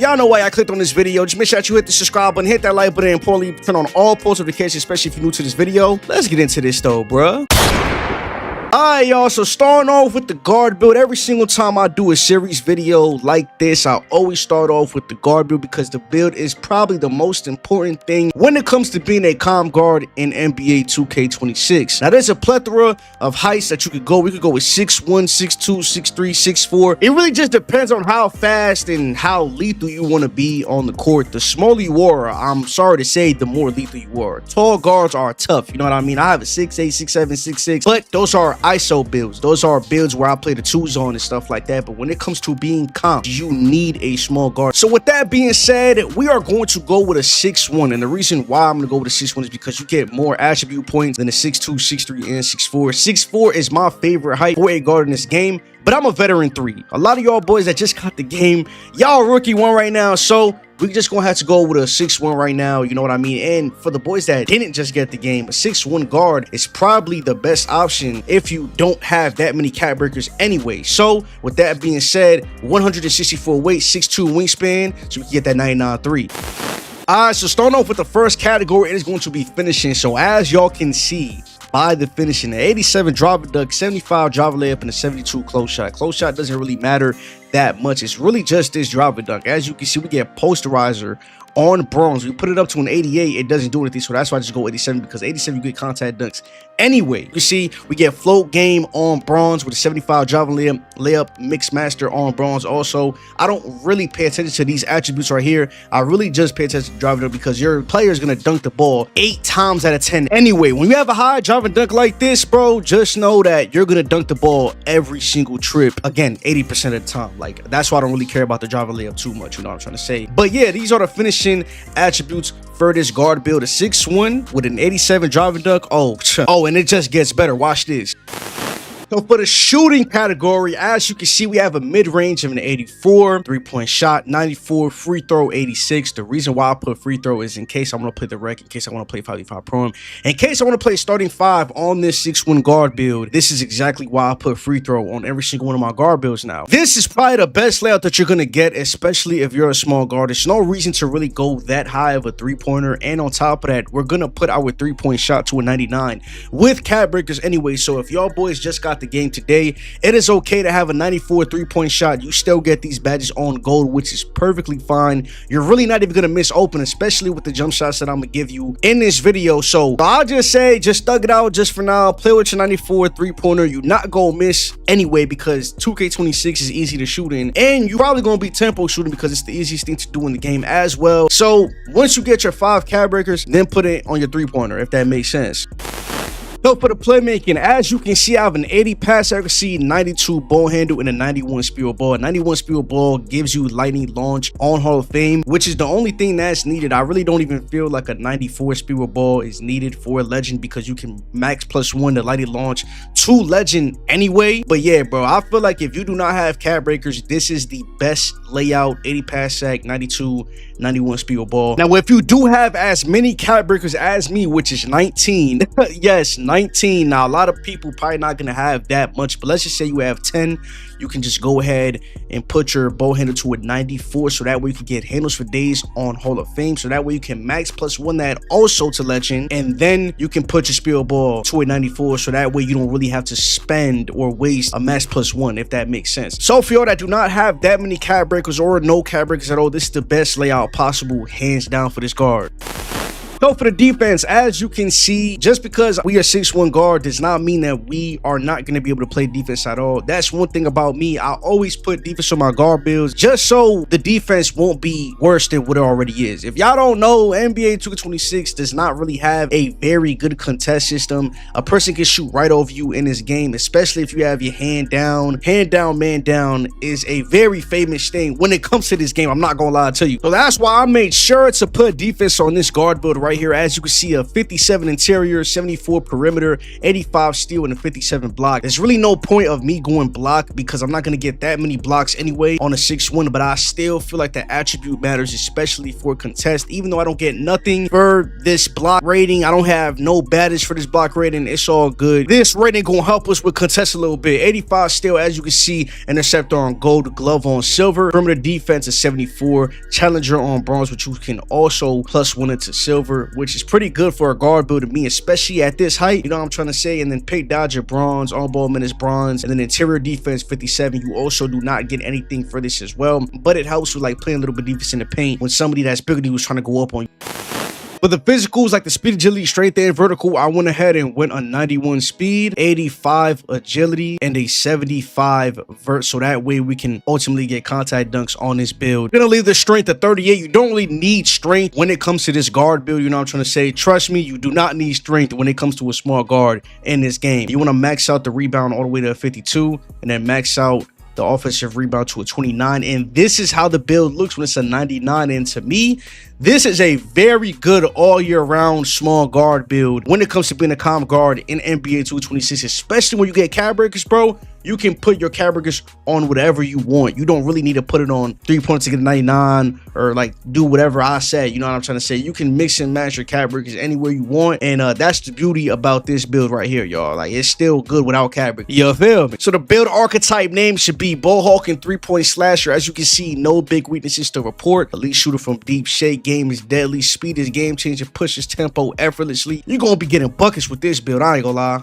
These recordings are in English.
Y'all know why I clicked on this video. Just make sure that you hit the subscribe button, hit that like button, and importantly, turn on all post notifications, especially if you're new to this video. Let's get into this though, bruh. Alright, y'all, so starting off with the guard build. Every single time I do a series video like this, I always start off with the guard build because the build is probably the most important thing when it comes to being a calm guard in NBA 2K26. Now, there's a plethora of heights that you could go. We could go with 6'1", 6'2", 6'3", 6'4". It really just depends on how fast and how lethal you want to be on the court. The smaller you are, I'm sorry to say, the more lethal you are. Tall guards are tough, you know what I mean? I have a 6'8", 6'7", 6'6", but those are ISO builds. Those are builds where I play the 2 zone and stuff like that. But when it comes to being calm, you need a small guard. So with that being said, we are going to go with a 6'1", and the reason why I'm going to go with a 6'1" is because you get more attribute points than a 6'2", 6'3", and 6'4". 6'4" is my favorite height for a guard in this game, but I'm a veteran 3. A lot of y'all boys that just got the game, y'all rookie 1 right now, so we just gonna have to go with a 6'1" right now, you know what I mean? And for the boys that didn't just get the game, a 6'1" guard is probably the best option if you don't have that many cat breakers anyway. So with that being said, 164 weight, 6'2" wingspan, so we can get that 99.3. Alright, so starting off with the first category, it is going to be finishing. So as y'all can see by the finishing, the 87 driver dunk, 75 driver layup, and a 72 close shot. Close shot doesn't really matter that much. It's really just this driver dunk. As you can see, we get posterizer on bronze. We put it up to an 88, it doesn't do anything, so that's why I just go 87, because 87 you get contact dunks anyway. You see, we get float game on bronze with a 75 driving layup, mixed master on bronze. Also, I don't really pay attention to these attributes right here. I really just pay attention to driving dunk because your player is gonna dunk the ball 8 times out of 10 anyway. When you have a high driving dunk like this, bro, just know that you're gonna dunk the ball every single trip, again, 80% of the time. Like, that's why I don't really care about the driving layup too much, you know what I'm trying to say. But yeah, these are the finishing attributes for this guard build. A 6'1" with an 87 driving dunk. Oh, and it just gets better. Watch this. So for the shooting category, as you can see, we have a mid-range of an 84, 3-point shot, 94, free throw, 86. The reason why I put free throw is in case I want to play the rec, in case I want to play 5v5 pro, in case I want to play starting 5 on this 6'1" guard build. This is exactly why I put free throw on every single one of my guard builds now. This is probably the best layout that you're going to get, especially if you're a small guard. There's no reason to really go that high of a 3-pointer, and on top of that, we're going to put our 3-point shot to a 99 with cat breakers anyway. So if y'all boys just got the game today, it is okay to have a 94 3-point shot. You still get these badges on gold, which is perfectly fine. You're really not even gonna miss open, especially with the jump shots that I'm gonna give you in this video. So I'll just say, just thug it out just for now. Play with your 94 3-pointer. You're not gonna miss anyway, because 2K26 is easy to shoot in, and you're probably gonna be tempo shooting because it's the easiest thing to do in the game as well. So once you get your 5 cat breakers, then put it on your 3-pointer, if that makes sense. So for the playmaking, as you can see, I have an 80 pass accuracy, 92 ball handle, and a 91 speed ball. 91 speed ball gives you lightning launch on Hall of Fame, which is the only thing that's needed. I really don't even feel like a 94 speed ball is needed for legend, because you can max +1 the lightning launch to legend anyway. But yeah, bro, I feel like if you do not have cat breakers, this is the best layout. 80 pass sack, 92, 91 speed ball. Now, if you do have as many cat breakers as me, which is 19, yes, 19. Now, a lot of people probably not gonna have that much, but let's just say you have 10. You can just go ahead and put your bow handle to a 94, so that way you can get handles for days on Hall of Fame. So that way you can max +1 that also to legend, and then you can put your speed ball to a 94, so that way you don't really have to spend or waste a max +1, if that makes sense. So for y'all that do not have that many cat breakers or no cat breakers at all, this is the best layout possible, hands down, for this guard. So for the defense, as you can see, just because we are 6'1" guard does not mean that we are not going to be able to play defense at all. That's one thing about me. I always put defense on my guard builds just so the defense won't be worse than what it already is. If y'all don't know, NBA 2K26 does not really have a very good contest system. A person can shoot right over you in this game, especially if you have your hand down. Hand down, man down is a very famous thing when it comes to this game. I'm not going to lie to you. So that's why I made sure to put defense on this guard build right right here. As you can see, a 57 interior, 74 perimeter, 85 steal, and a 57 block. There's really no point of me going block because I'm not going to get that many blocks anyway on a 6-1, but I still feel like the attribute matters, especially for contest. Even though I don't get nothing for this block rating, I don't have no badges for this block rating, it's all good. This rating gonna help us with contest a little bit. 85 steal, as you can see, interceptor on gold, glove on silver, perimeter defense is 74, challenger on bronze, which you can also +1 into silver, which is pretty good for a guard build to me, especially at this height, you know what I'm trying to say. And then pick dodger bronze, on ball minutes bronze, and then interior defense 57. You also do not get anything for this as well, but it helps with like playing a little bit defense in the paint when somebody that's bigger than you was trying to go up on you. But the physicals, like the speed, agility, strength, and vertical, I went ahead and went a 91 speed, 85 agility, and a 75 vert, so that way we can ultimately get contact dunks on this build. Gonna leave the strength at 38. You don't really need strength when it comes to this guard build, you know what I'm trying to say. Trust me, you do not need strength when it comes to a small guard in this game. You want to max out the rebound all the way to a 52, and then max out the offensive rebound to a 29, and this is how the build looks when it's a 99. And to me, this is a very good all year round small guard build when it comes to being a calm guard in NBA 226, especially when you get cap breakers, bro. You can put your cap breakers on whatever you want. You don't really need to put it on 3 points to get a 99 or like do whatever I said. You know what I'm trying to say? You can mix and match your cap breakers anywhere you want, and that's the beauty about this build right here, y'all. Like, it's still good without cap breakers. You feel me? So the build archetype name should be ball hawking 3-point slasher. As you can see, no big weaknesses to report. Elite shooter from deep shade. Game is deadly. Speed is game changer. Pushes tempo effortlessly. You're gonna be getting buckets with this build, I ain't gonna lie.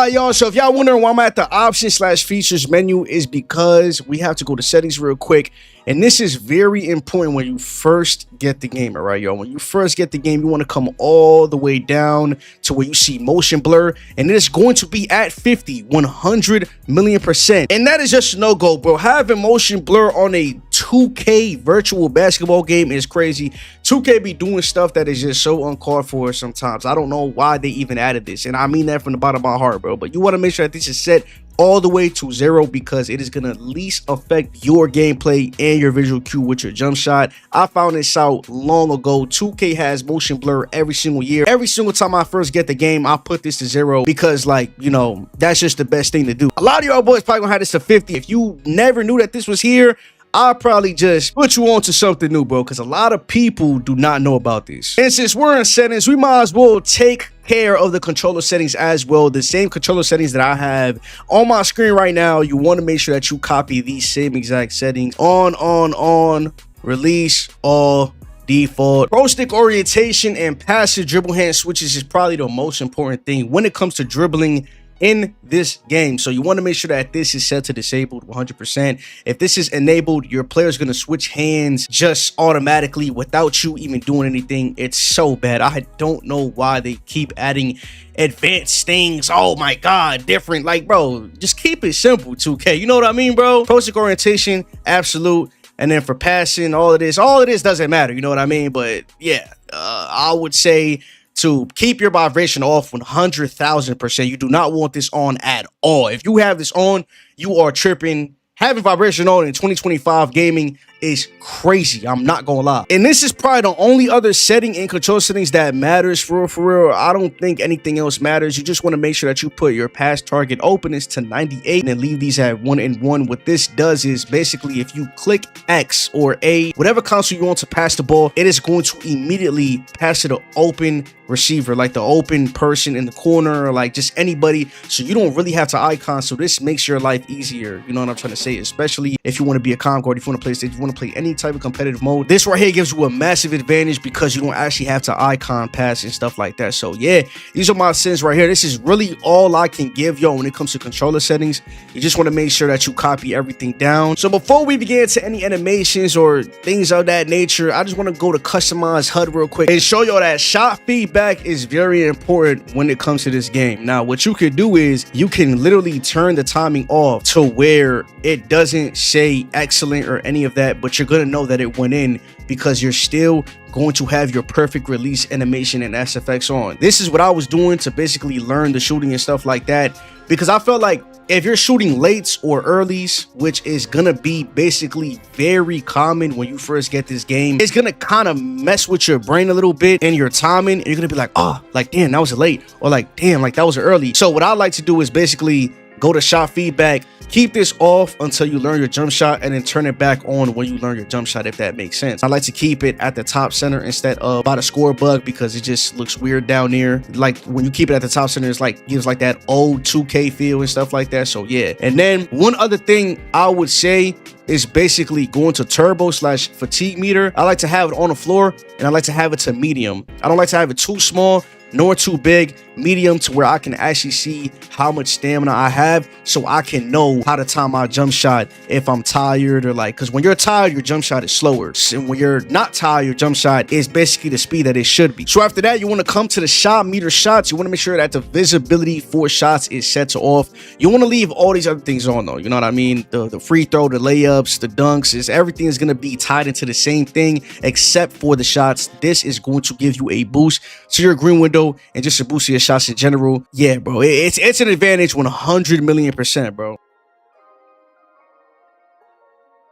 Y'all, so if y'all wondering why I'm at the options/features menu, is because we have to go to settings real quick. And this is very important when you first get the game, all right, y'all. When you first get the game, you want to come all the way down to where you see motion blur, and it's going to be at 50, 100 million%. And that is just a no-go, bro. Having motion blur on a 2K virtual basketball game is crazy. 2K be doing stuff that is just so uncalled for sometimes. I don't know why they even added this, and I mean that from the bottom of my heart, bro. But you want to make sure that this is set all the way to 0 because it is going to least affect your gameplay and your visual cue with your jump shot. I found this out long ago. 2K has motion blur every single year. Every single time I first get the game, I put this to 0 because, like, you know, that's just the best thing to do. A lot of y'all boys probably gonna have this to 50. If you never knew that this was here, I'll probably just put you on to something new, bro, because a lot of people do not know about this. And since we're in settings, we might as well take care of the controller settings as well. The same controller settings that I have on my screen right now, you want to make sure that you copy these same exact settings. On, release, all, default. Pro stick orientation and passive dribble hand switches is probably the most important thing when it comes to dribbling in this game. So you want to make sure that this is set to disabled 100%. If this is enabled, your player is going to switch hands just automatically without you even doing anything. It's so bad. I don't know why they keep adding advanced things. Oh my god, different. Like, bro, just keep it simple, 2K. You know what I mean, bro? Pro stick orientation, absolute. And then for passing, all of this doesn't matter. You know what I mean? But yeah, I would say to keep your vibration off 100,000%. You do not want this on at all. If you have this on, you are tripping. Having vibration on in 2025 gaming is crazy. I'm not gonna lie. And this is probably the only other setting in control settings that matters for real. I don't think anything else matters. You just want to make sure that you put your pass target openness to 98 and then leave these at 1 and 1. What this does is basically if you click X or A, whatever console you want to pass the ball, it is going to immediately pass to the open receiver, like the open person in the corner, or like just anybody. So you don't really have to icon. So this makes your life easier. You know what I'm trying to say? Especially if you want to be a calm guard, if you want to play stage, if you want to play any type of competitive mode, this right here gives you a massive advantage because you don't actually have to icon pass and stuff like that. So yeah, these are my settings right here. This is really all I can give y'all when it comes to controller settings. You just want to make sure that you copy everything down. So before we begin to any animations or things of that nature, I just want to go to customize HUD real quick and show y'all that shot feedback is very important when it comes to this game. Now what you could do is you can literally turn the timing off to where it doesn't say excellent or any of that, but you're going to know that it went in because you're still going to have your perfect release animation and SFX on. This is what I was doing to basically learn the shooting and stuff like that, because I felt like if you're shooting lates or earlies, which is gonna be basically very common when you first get this game, it's gonna kind of mess with your brain a little bit and your timing, and you're gonna be like, oh, like damn, that was a late, or like damn, like that was an early. So what I like to do is basically go to shot feedback, keep this off until you learn your jump shot, and then turn it back on when you learn your jump shot, if that makes sense. I like to keep it at the top center instead of by the score bug because it just looks weird down there. Like when you keep it at the top center, it's like gives like that old 2K feel and stuff like that. So yeah. And then one other thing I would say is basically going to turbo / fatigue meter. I like to have it on the floor, and I like to have it to medium. I don't like to have it too small nor too big, medium, to where I can actually see how much stamina I have, so I can know how to time my jump shot if I'm tired, or like, because when you're tired, your jump shot is slower, and when you're not tired, your jump shot is basically the speed that it should be. So after that, you want to come to the shot meter shots. You want to make sure that the visibility for shots is set to off. You want to leave all these other things on though, you know what I mean? The free throw, the layups, the dunks, everything is going to be tied into the same thing except for the shots. This is going to give you a boost to your green window and just a boost to your shots in general. Yeah, bro, it's an advantage 100,000,000%, bro.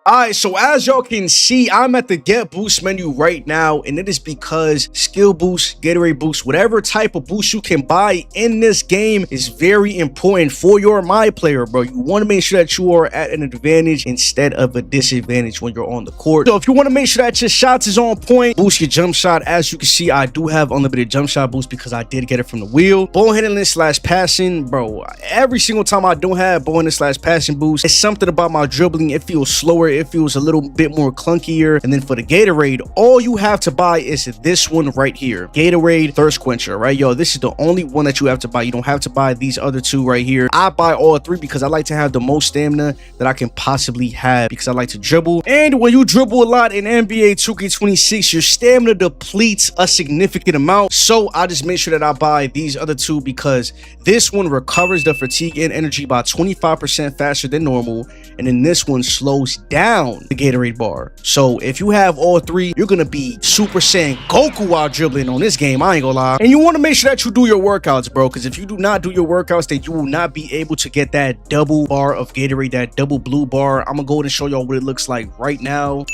Alright, so as y'all can see, I'm at the get boost menu right now, and it is because skill boost, Gatorade boost, whatever type of boost you can buy in this game is very important for your my player, bro. You want to make sure that you are at an advantage instead of a disadvantage when you're on the court. So if you want to make sure that your shots is on point, boost your jump shot. As you can see, I do have unlimited jump shot boost because I did get it from the wheel. Ball handling / passing, bro. Every single time I don't have ball handling / passing boost, it's something about my dribbling. It feels slower. It feels a little bit more clunkier. And then for the Gatorade, all you have to buy is this one right here, Gatorade Thirst Quencher, right? Yo, this is the only one that you have to buy. You don't have to buy these other two right here. I buy all three because I like to have the most stamina that I can possibly have, because I like to dribble. And when you dribble a lot in NBA 2K26, your stamina depletes a significant amount. So I just make sure that I buy these other two, because this one recovers the fatigue and energy by 25% faster than normal, and then this one slows down the Gatorade bar. So if you have all three, you're gonna be Super Saiyan Goku while dribbling on this game, I ain't gonna lie. And you want to make sure that you do your workouts, bro, because if you do not do your workouts, then you will not be able to get that double bar of Gatorade, that double blue bar. I'm gonna go ahead and show y'all what it looks like right now.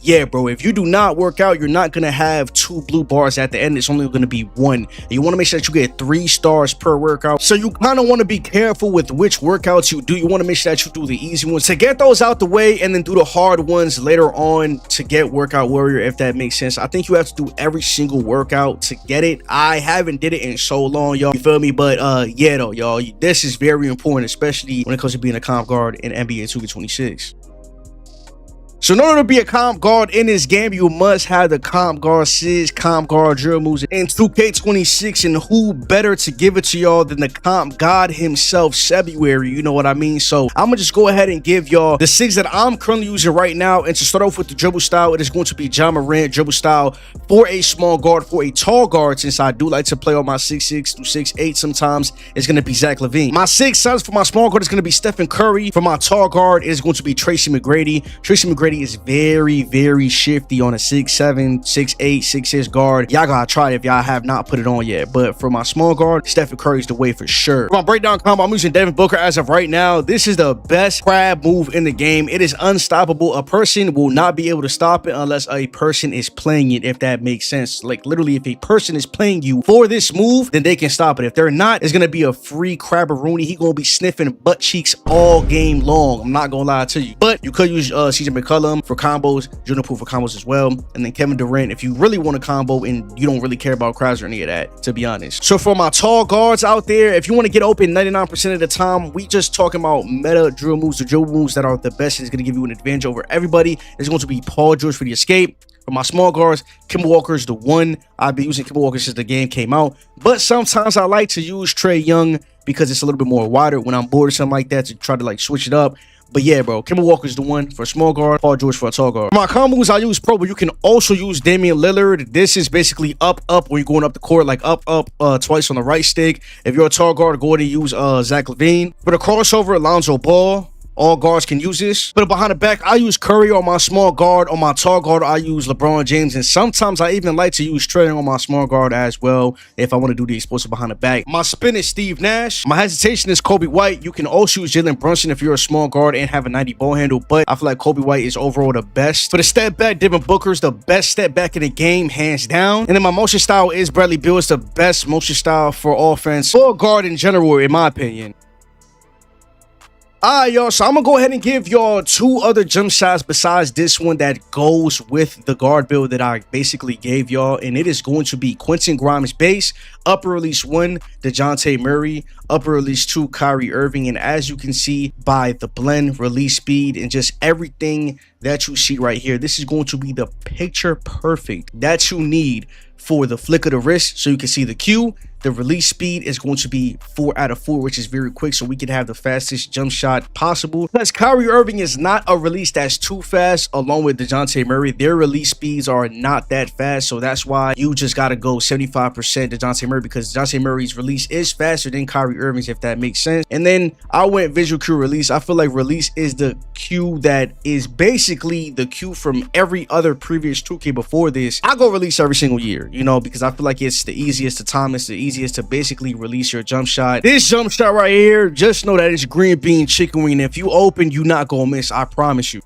Yeah, bro, if you do not work out, you're not gonna have 2 blue bars at the end. It's only gonna be 1. You want to make sure that you get 3 stars per workout. So you kind of want to be careful with which workouts you do. You want to make sure that you do the easy ones to get those out the way, and then do the hard ones later on to get workout warrior, if that makes sense. I think you have to do every single workout to get it. I haven't did it in so long, y'all, you feel me? But yeah though, y'all, this is very important, especially when it comes to being a comp guard in NBA 2K26. So in order to be a comp guard in this game, you must have the comp guard SIDS, comp guard drill moves in 2K26, and who better to give it to y'all than the comp god himself, February, you know what I mean? So I'm gonna just go ahead and give y'all the SIDS that I'm currently using right now. And to start off with the dribble style, it is going to be Ja Morant dribble style for a small guard. For a tall guard, since I do like to play on my 6'6" to 6'8" sometimes, it's gonna be Zach LaVine. My 6 size for my small guard is gonna be Stephen Curry. For my tall guard, it is going to be Tracy McGrady. Tracy McGrady is very shifty on a 6'7", 6'8", 6'6" guard. Y'all gotta try it if y'all have not put it on yet. But for my small guard, Stephen Curry's the way for sure. For my breakdown combo, I'm using Devin Booker as of right now. This is the best crab move in the game. It is unstoppable. A person will not be able to stop it unless a person is playing it, if that makes sense. Like literally, if a person is playing you for this move, then they can stop it. If they're not, it's gonna be a free crabberoonie. He gonna be sniffing butt cheeks all game long. I'm not gonna lie to you. But you could use CJ McCollum for combos, Jordan Poole for combos as well, and then Kevin Durant if you really want a combo and you don't really care about crowds or any of that, to be honest. So for my tall guards out there, if you want to get open 99% of the time, we just talking about meta drill moves, the drill moves that are the best, is going to give you an advantage over everybody. It's going to be Paul George for the escape. For my small guards, Kemba Walker is the one. I've been using Kemba Walker since the game came out, but sometimes I like to use Trae Young because it's a little bit more wider when I'm bored or something like that, to try to like switch it up. But yeah, bro, Kemba Walker's the one for a small guard, Paul George for a tall guard. For my combos, I use pro, but you can also use Damian Lillard. This is basically up when you're going up the court, like up twice on the right stick. If you're a tall guard, go ahead and use Zach LaVine. For the crossover, Lonzo Ball. All guards can use this. But behind the back, I use Curry on my small guard. On my tall guard, I use LeBron James. And sometimes I even like to use Trey on my small guard as well if I want to do the explosive behind the back. My spin is Steve Nash. My hesitation is Kobe White. You can also use Jalen Brunson if you're a small guard and have a 90 ball handle. But I feel like Kobe White is overall the best. For the step back, Devin Booker's the best step back in the game, hands down. And then my motion style is Bradley Beal. It's the best motion style for offense or guard in general, in my opinion. Alright, y'all, so I'm gonna go ahead and give y'all 2 other jump shots besides this one that goes with the guard build that I basically gave y'all, and it is going to be Quentin Grimes base, upper release 1, DeJounte Murray, upper release 2, Kyrie Irving. And as you can see by the blend, release speed, and just everything that you see right here, this is going to be the picture perfect that you need for the flick of the wrist, so you can see the cue. The release speed is going to be 4 out of 4, which is very quick, so we can have the fastest jump shot possible. Plus, Kyrie Irving is not a release that's too fast, along with DeJounte Murray. Their release speeds are not that fast, so that's why you just got to go 75% DeJounte Murray, because DeJounte Murray's release is faster than Kyrie Irving's, if that makes sense. And then I went visual cue release. I feel like release is the cue that is basically the cue from every other previous 2K before this. I go release every single year, you know, because I feel like it's the easiest to time, it's the easiest to basically release your jump shot. This jump shot right here, just know that it's green bean chicken wing. If you open, you not gonna miss, I promise you.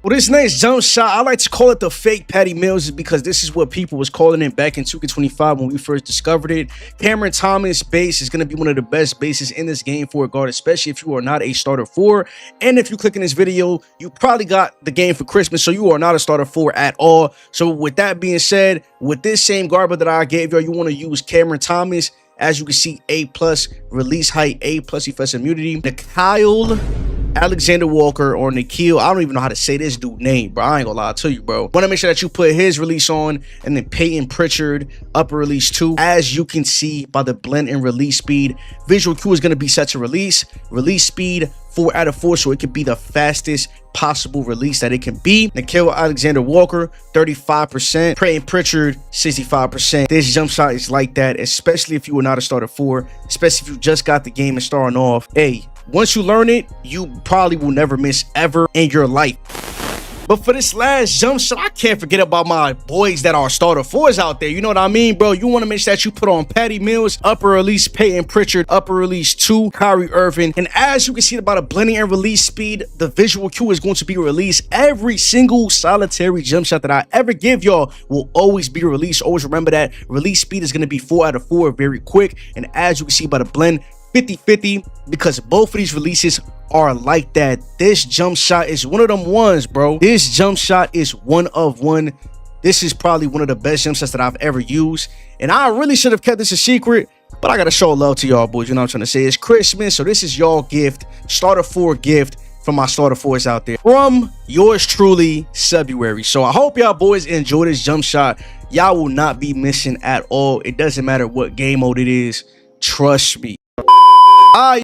Well, this next jump shot, I like to call it the fake Patty Mills, because this is what people was calling it back in 2K25 when we first discovered it. Cameron Thomas base is going to be one of the best bases in this game for a guard, especially if you are not a starter 4. And if you click in this video, you probably got the game for Christmas, so you are not a starter 4 at all. So with that being said, with this same guard build that I gave y'all, you want to use Cameron Thomas. As you can see, A+ release height, A+ defensive immunity. Kyle Alexander Walker, or Nikhil, I don't even know how to say this dude's name, bro. I ain't gonna lie to you, bro. Want to make sure that you put his release on, and then Peyton Pritchard, upper release 2. As you can see by the blend and release speed, visual cue is going to be set to release. Release speed 4 out of 4, so it could be the fastest possible release that it can be. Nikhil Alexander Walker, 35%. Peyton Pritchard, 65%. This jump shot is like that, especially if you were not a starter 4, especially if you just got the game and starting off. Hey, once you learn it, you probably will never miss ever in your life. But for this last jump shot, I can't forget about my boys that are starter 4s out there. You know what I mean, bro? You want to make sure that you put on Patty Mills, upper release Peyton Pritchard, upper release 2, Kyrie Irving. And as you can see by the blending and release speed, the visual cue is going to be released. Every single solitary jump shot that I ever give y'all will always be released. Always remember that release speed is going to be 4 out of 4, very quick. And as you can see by the blend, 50-50, because both of these releases are like that. This jump shot is one of them ones, bro. This jump shot is one of one. This is probably one of the best jump shots that I've ever used, and I really should have kept this a secret, but I gotta show love to y'all boys. You know what I'm trying to say? It's Christmas, so this is y'all gift, starter 4 gift from my starter 4s out there, from yours truly, February. So I hope y'all boys enjoy this jump shot. Y'all will not be missing at all. It doesn't matter what game mode it is, trust me.